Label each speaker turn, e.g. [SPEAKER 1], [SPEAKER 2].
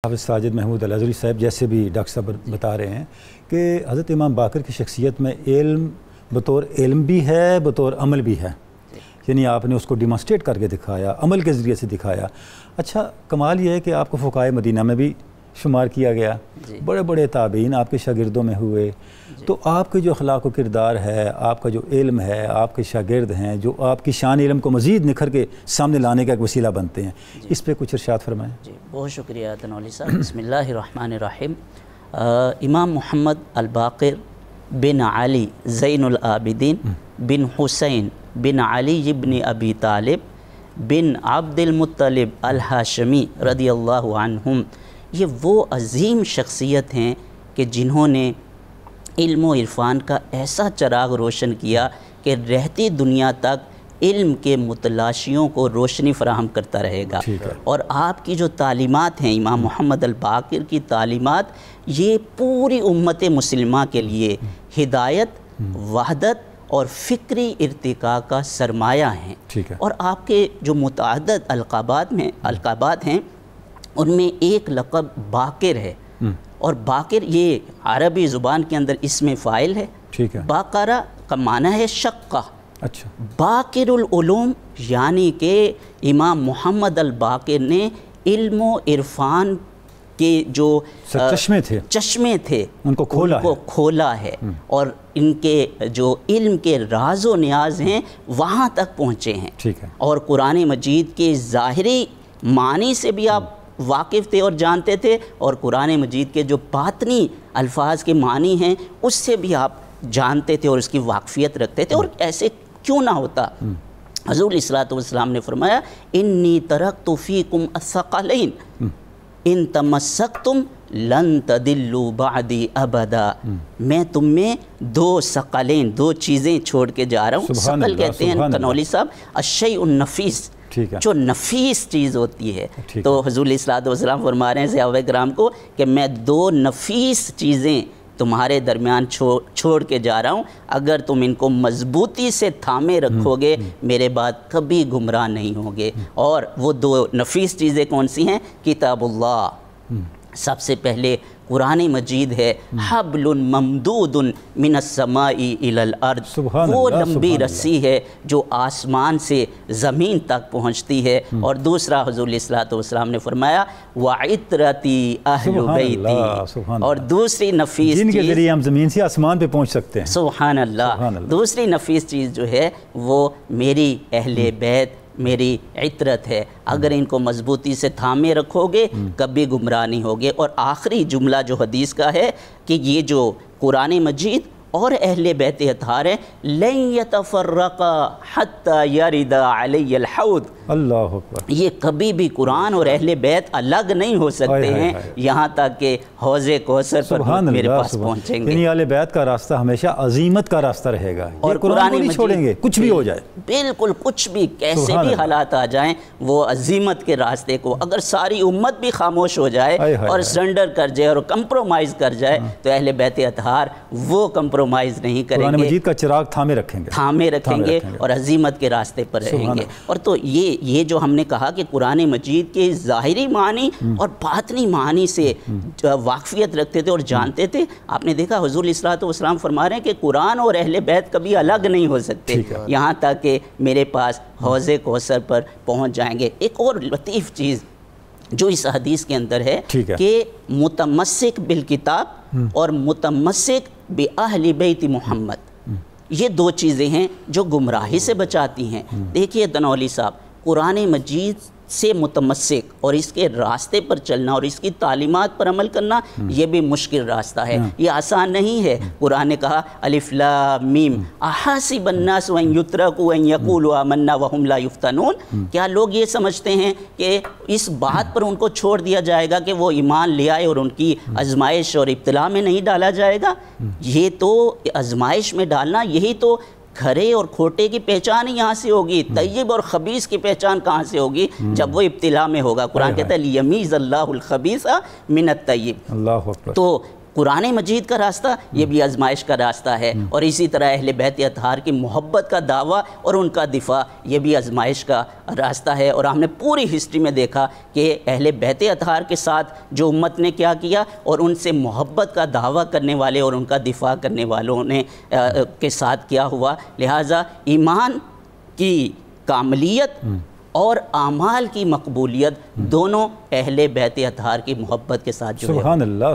[SPEAKER 1] حافظ ساجد محمود الازہری صاحب جیسے بھی ڈاکٹر صاحب بتا رہے ہیں کہ حضرت امام باقر کی شخصیت میں علم بطور علم بھی ہے، بطور عمل بھی ہے، یعنی آپ نے اس کو ڈیمانسٹریٹ کر کے دکھایا، عمل کے ذریعے سے دکھایا۔ اچھا کمال یہ ہے کہ آپ کو فقہائے مدینہ میں بھی شمار کیا گیا، بڑے بڑے تابعین آپ کے شاگردوں میں ہوئے، تو آپ کے جو اخلاق و کردار ہے، آپ کا جو علم ہے، آپ کے شاگرد ہیں جو آپ کی شان علم کو مزید نکھر کے سامنے لانے کا ایک وسیلہ بنتے ہیں، اس پہ کچھ ارشاد فرمائیں۔
[SPEAKER 2] جی بہت شکریہ تنولی صاحب۔ بسم اللہ الرحمن الرحیم۔ امام محمد الباقر بن علی زین العابدین بن حسین بن علی بن ابی طالب بن عبد المطلب الہاشمی رضی اللہ عنہم، یہ وہ عظیم شخصیت ہیں کہ جنہوں نے علم و عرفان کا ایسا چراغ روشن کیا کہ رہتی دنیا تک علم کے متلاشیوں کو روشنی فراہم کرتا رہے گا۔ اور آپ کی جو تعلیمات ہیں، امام محمد الباقر کی تعلیمات، یہ پوری امت مسلمہ کے لیے ہدایت، وحدت اور فکری ارتقاء کا سرمایہ ہیں۔ اور آپ کے جو متعدد القابات ہیں ان میں ایک لقب باقر ہے، اور باقر یہ عربی زبان کے اندر اسم فاعل ہے۔ باقرہ کا معنی ہے شقہ۔ باقر العلوم یعنی کہ امام محمد الباقر نے علم و عرفان کے جو چشمے تھے ان کو کھولا ہے، اور ان کے جو علم کے راز و نیاز ہیں وہاں تک پہنچے ہیں۔ اور قرآن مجید کے ظاہری معنی سے بھی آپ واقف تھے اور جانتے تھے، اور قرآن مجید کے جو باطنی الفاظ کے معنی ہیں اس سے بھی آپ جانتے تھے اور اس کی واقفیت رکھتے تھے۔ اور ایسے کیوں نہ ہوتا؟ حضور علیہ الصلوۃ والسلام نے فرمایا انی ترکت فیکم الثقلین ان تمسکتم لن تضلوا بعدی ابدا، میں تم میں دو ثقلین، دو چیزیں چھوڑ کے جا رہا ہوں۔ ثقل کہتے ہیں تنولی صاحب الشیء النفیس، جو نفیس چیز ہوتی ہے۔ تو حضور علیہ الصلوۃ والسلام فرما رہے ہیں صحابہ کرام کو کہ میں دو نفیس چیزیں تمہارے درمیان چھوڑ کے جا رہا ہوں، اگر تم ان کو مضبوطی سے تھامے رکھو گے میرے بعد کبھی گمراہ نہیں ہوگے۔ اور وہ دو نفیس چیزیں کون سی ہیں؟ کتاب اللہ، سب سے پہلے قرآن مجید ہے، حبل ممدود من السماء الی الارض، وہ لمبی رسی ہے جو آسمان سے زمین تک پہنچتی ہے۔ اور دوسرا حضور علیہ الصلوۃ والسلام نے فرمایا وعطرتی اہل بیتی، اور دوسری نفیس
[SPEAKER 1] جن کے ذریعے ہم زمین سے آسمان پہ پہنچ سکتے ہیں۔
[SPEAKER 2] سبحان اللہ۔ دوسری نفیس چیز جو ہے وہ میری اہل بیت، میری عطرت ہے، اگر ان کو مضبوطی سے تھامے رکھو گے کبھی گمراہ نہیں ہوگے۔ اور آخری جملہ جو حدیث کا ہے کہ یہ جو قرآن مجید اور اہل بیت اطہار ہیں لن یتفرقا حتی یرد علی الحوض، اللہ اکبر، یہ کبھی بھی قرآن اور اہل بیت الگ نہیں ہو سکتے ہیں یہاں تک کہ حوض کوثر پر میرے پاس پہنچیں گے۔
[SPEAKER 1] یعنی اہل بیت کا راستہ ہمیشہ عظیمت کا راستہ رہے گا، اور قرآن کو نہیں چھوڑیں گے کچھ بھی ہو جائے،
[SPEAKER 2] بالکل کچھ بھی، کیسے بھی حالات آ جائیں، وہ عظیمت کے راستے کو اگر ساری امت بھی خاموش ہو جائے اور سرنڈر کر جائے اور کمپرومائز کر جائے تو اہل بیت اطہار وہ کمپرومائز نہیں کریں گے،
[SPEAKER 1] قرآن مجید کا چراغ تھامے رکھیں گے اور
[SPEAKER 2] عظیمت کے راستے پر رہیں گے۔ اور تو یہ جو ہم نے کہا کہ قرآن مجید کے ظاہری معنی اور باطنی معنی سے واقفیت رکھتے تھے اور جانتے تھے، آپ نے دیکھا حضور علیہ الصلوۃ والسلام فرما رہے ہیں کہ قرآن اور اہل بیت کبھی الگ نہیں ہو سکتے یہاں تک کہ میرے پاس حوض کوثر پر پہنچ جائیں گے۔ ایک اور لطیف چیز جو اس حدیث کے اندر ہے کہ متمسک بالکتاب اور متمسک بأہل بیت محمد، یہ دو چیزیں ہیں جو گمراہی سے بچاتی ہیں۔ دیکھیے تنولی صاحب، قرآن مجید سے متمسک اور اس کے راستے پر چلنا اور اس کی تعلیمات پر عمل کرنا یہ بھی مشکل راستہ ہے، یہ آسان نہیں ہے۔ قرآن نے کہا الف لام میم احاسب الناس ان یترکوا ان یقولوا آمنا وهم لا یفتنون، کیا لوگ یہ سمجھتے ہیں کہ اس بات پر ان کو چھوڑ دیا جائے گا کہ وہ ایمان لے آئے اور ان کی آزمائش اور ابتلا میں نہیں ڈالا جائے گا؟ یہ تو آزمائش میں ڈالنا، یہی تو کھرے اور کھوٹے کی پہچان ہی یہاں سے ہوگی، طیب اور خبیث کی پہچان کہاں سے ہوگی؟ جب وہ ابتلا میں ہوگا۔ قرآن کہتا ہے لیمیز اللہ الخبیث من الطیب۔ تو قرآن مجید کا راستہ یہ بھی آزمائش کا راستہ ہے، اور اسی طرح اہل بیت اطہار کی محبت کا دعویٰ اور ان کا دفاع یہ بھی آزمائش کا راستہ ہے۔ اور ہم نے پوری ہسٹری میں دیکھا کہ اہل بیت اطہار کے ساتھ جو امت نے کیا کیا، اور ان سے محبت کا دعویٰ کرنے والے اور ان کا دفاع کرنے والوں نے کے ساتھ کیا ہوا۔ لہٰذا ایمان کی کاملیت اور اعمال کی مقبولیت دونوں اہل بیت اطہار کی محبت کے ساتھ جو ہے۔
[SPEAKER 1] سبحان اللہ۔